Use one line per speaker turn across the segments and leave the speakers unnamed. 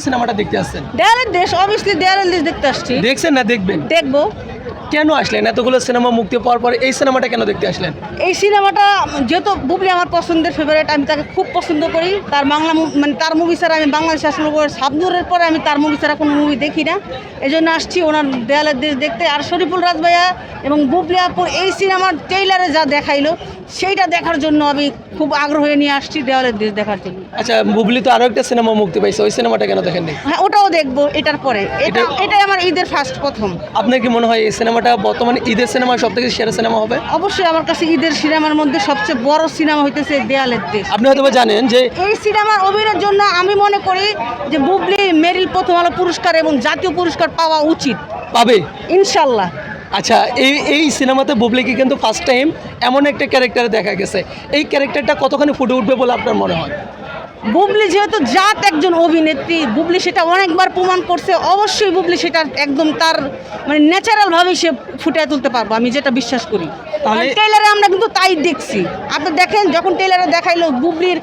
সিনেমাটা দেখতে আসছেন?
দেয়ালের দেশ, অবভিয়াসলি দেয়ালের দেশ দেখতে আসছি।
দেখছেন না দেখবেন?
দেখবো।
কেন আসলেন? এতগুলো সিনেমা মুক্তি পাওয়ার পরে এই সিনেমাটা কেন দেখতে আসলেন?
এই সিনেমাটা যেহেতু বুবলি আমার পছন্দের ফেভারিট, আমি তাকে খুব পছন্দ করি। তার বাংলা মানে তার মুভি ছাড়া আমি বাংলাদেশে আসলে সাবনুরের পরে আমি তার মুভি ছাড়া কোনো মুভি দেখি না। এই জন্য আসছি ওনার দেয়ালের দেশ দেখতে। আর শরীফুল রাজ ভাইয়া এবং বুবলি আপুর এই সিনেমার ট্রেইলারে যা দেখাইলো সেইটা দেখার জন্য আমি খুব আগ্রহ হয়ে নিয়ে আসছি দেওয়ালের দেশ দেখার জন্য।
আচ্ছা, বুবলি তো আরো একটা সিনেমা মুক্তি পাইছে, ওই সিনেমাটা কেন দেখেননি?
হ্যাঁ, ওটাও দেখবো এটার পরে। এটাই আমার ঈদের ফার্স্ট প্রথম।
আপনার কি মনে হয় এই সিনেমাটা বর্তমানে ঈদের সিনেমা সব থেকে সেরা সিনেমা হবে?
অবশ্যই আমার কাছে ঈদের সিনেমার মধ্যে সবচেয়ে বড় সিনেমা হইতেছে দেয়ালের দেশ।
আপনি হয়তো জানেন যে
এই সিনেমার অভিনয়ের জন্য আমি মনে করি যে বুবলি মেরিল প্রথম আলো পুরস্কার এবং জাতীয় পুরস্কার পাওয়া উচিত,
পাবে
ইনশাল্লাহ।
আচ্ছা, এই সিনেমাতে বুবলিকে কিন্তু ফার্স্ট টাইম এমন একটা ক্যারেক্টারে দেখা গেছে, এই ক্যারেক্টারটা কতখানি ফুটে উঠবে বলে আপনার মনে হয়?
বুবলি যেহেতু জাত একজন অভিনেত্রী, বুবলি সেটা অনেকবার প্রমাণ করছে। অবশ্যই বুবলি সেটা একদম তার মানে ন্যাচারালভাবেই সে ফুটিয়ে তুলতে পারবো, আমি যেটা বিশ্বাস করি।
তাহলে
ট্রেলারে আমরা কিন্তু তাই দেখছি। আপনি দেখেন, যখন ট্রেলারে দেখাইলো বুবলির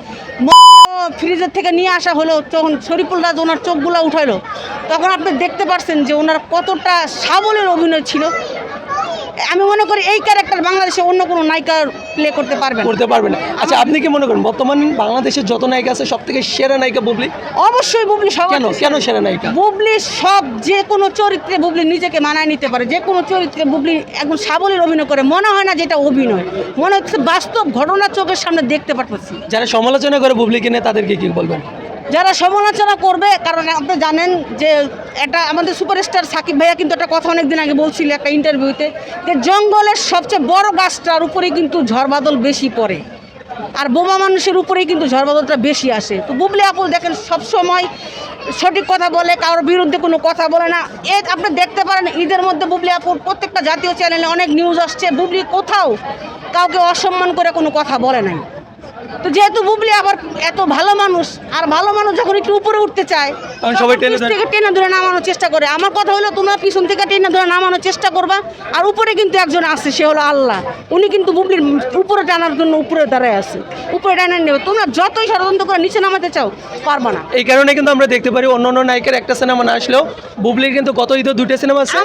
ফ্রিজের থেকে নিয়ে আসা হলো, তখন শরীফুল রাজ ওনার চোখগুলো উঠাইলো, তখন আপনি দেখতে পারছেন যে ওনার কতটা সাবলীল অভিনয় ছিল। আমি মনে করি এই ক্যারেক্টার বাংলাদেশে অন্য কোনো নায়িকা প্লে করতে পারবে না।
আচ্ছা, আপনি কি মনে করেন বর্তমান বাংলাদেশের যত নায়িকা আছে সব থেকে সেরা নায়িকা বুবলি?
অবশ্যই বুবলি।
কেন সেরা নায়িকা?
বুবলি সব যে কোনো চরিত্রে বুবলি নিজেকে মানায় নিতে পারে। যে কোনো চরিত্রে বুবলি একদম সাবলীল অভিনয় করে। মনে হয় না যেটা অভিনয়, মনে হচ্ছে বাস্তব ঘটনা চোখের সামনে দেখতে পাচ্ছি।
যারা সমালোচনা করে বুবলিকে নিয়ে তাদেরকে কি বলবেন?
যারা সমালোচনা করবে, কারণ আপনি জানেন যে এটা আমাদের সুপারস্টার সাকিব ভাইয়া কিন্তু একটা কথা অনেকদিন আগে বলছিল একটা ইন্টারভিউতে, যে জঙ্গলের সবচেয়ে বড় গাছটার উপরেই কিন্তু ঝড় বাদল বেশি পড়ে, আর বোমা মানুষের উপরেই কিন্তু ঝড় বাদলটা বেশি আসে। তো বুবলি আপু দেখেন সবসময় সঠিক কথা বলে, কারোর বিরুদ্ধে কোনো কথা বলে না। আপনি দেখতে পারেন ঈদের মধ্যে বুবলি আপুর প্রত্যেকটা জাতীয় চ্যানেলে অনেক নিউজ আসছে, বুবলি কোথাও কাউকে অসম্মান করে কোনো কথা বলে নাই। তো যেহেতু বুবলি আবার এত ভালো মানুষ, আর ভালো মানুষ যখন একটু উপরে উঠতে চায়
সবাই
টেনে ধরে নামানোর চেষ্টা করে। আমার কথা হলো, তোমরা পিছন থেকে টেনে ধরে নামানোর চেষ্টা করবা। আর উপরে কিন্তু একজন আছে, সে হলো আল্লাহ। উনি কিন্তু বুবলির উপরে টানার জন্য উপরে দাঁড়ায় আছে, উপরে টানা নেবে। তোমরা যতই ষড়যন্ত্র করে নিচে নামাতে চাও, পারবা না।
এই কারণে কিন্তু আমরা দেখতে পারি অন্য নায়িকার একটা সিনেমা না আসলেও বুবলির কিন্তু গত ঈদে দুটো সিনেমা আছে।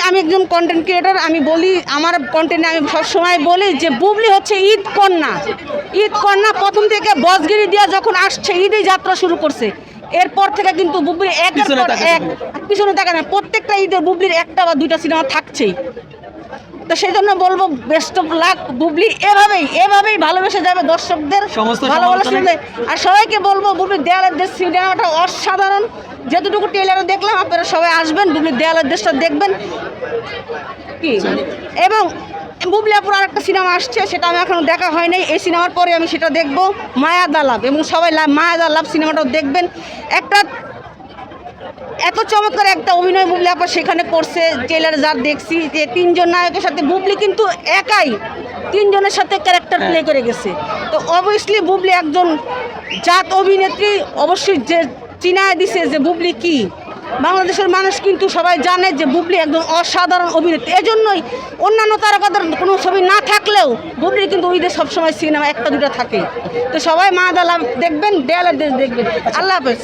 আমি একজন কন্টেন্ট ক্রিয়েটর। আমি বলি, আমার কন্টেন্টে আমি সবসময় বলি যে বুবলি হচ্ছে ঈদ কন্যা। ঈদ কন্যা প্রথম থেকে বসগিরি দিয়া যখন আসছে, ঈদে যাত্রা শুরু করছে, এরপর থেকে কিন্তু বুবলির একের পর এক পিছনে তাকায় না। প্রত্যেকটা ঈদে বুবলির একটা বা দুইটা সিনেমা থাকছেই। তো সেই জন্য বলবো বেস্ট অফ লাক বুবলি। এভাবেই ভালোবেসে যাবে দর্শকদের, ভালোবাসা। আর সবাইকে বলবো বুবলির দেয়ালের দেশ সিনেমাটা অসাধারণ। যতটুকু ট্রেলারে দেখলাম, আপনারা সবাই আসবেন, বুবলির দেয়ালের দেশটা দেখবেন কি। এবং বুবলি আপুর আরেকটা সিনেমা আসছে, সেটা আমি এখনো দেখা হয় নাই। এই সিনেমার পরে আমি সেটা দেখবো, মায়া দা লাভ। এবং সবাই মায়া দা লাভ সিনেমাটাও দেখবেন। একটা এত চমৎকার একটা অভিনয় বুবলি আপা সেখানে করছে। ট্রেলারে যা দেখছি যে তিনজন নায়কের সাথে বুবলি কিন্তু একাই তিনজনের সাথে ক্যারেক্টার প্লে করে গেছে। তো অবভিয়াসলি বুবলি একজন জাত অভিনেত্রী। অবশ্যই যে চিনায় দিছে যে বুবলি কি। বাংলাদেশের মানুষ কিন্তু সবাই জানে যে বুবলি একজন অসাধারণ অভিনেত্রী। এজন্যই অন্যান্য তারকাদের কোনো ছবি না থাকলেও বুবলির কিন্তু ঈদে সবসময় সিনেমা একটা দুটো থাকে। তো সবাই মা দালা দেখবেন, দেয়ালের দেশ দেখবেন। আল্লাহ হাফেজ।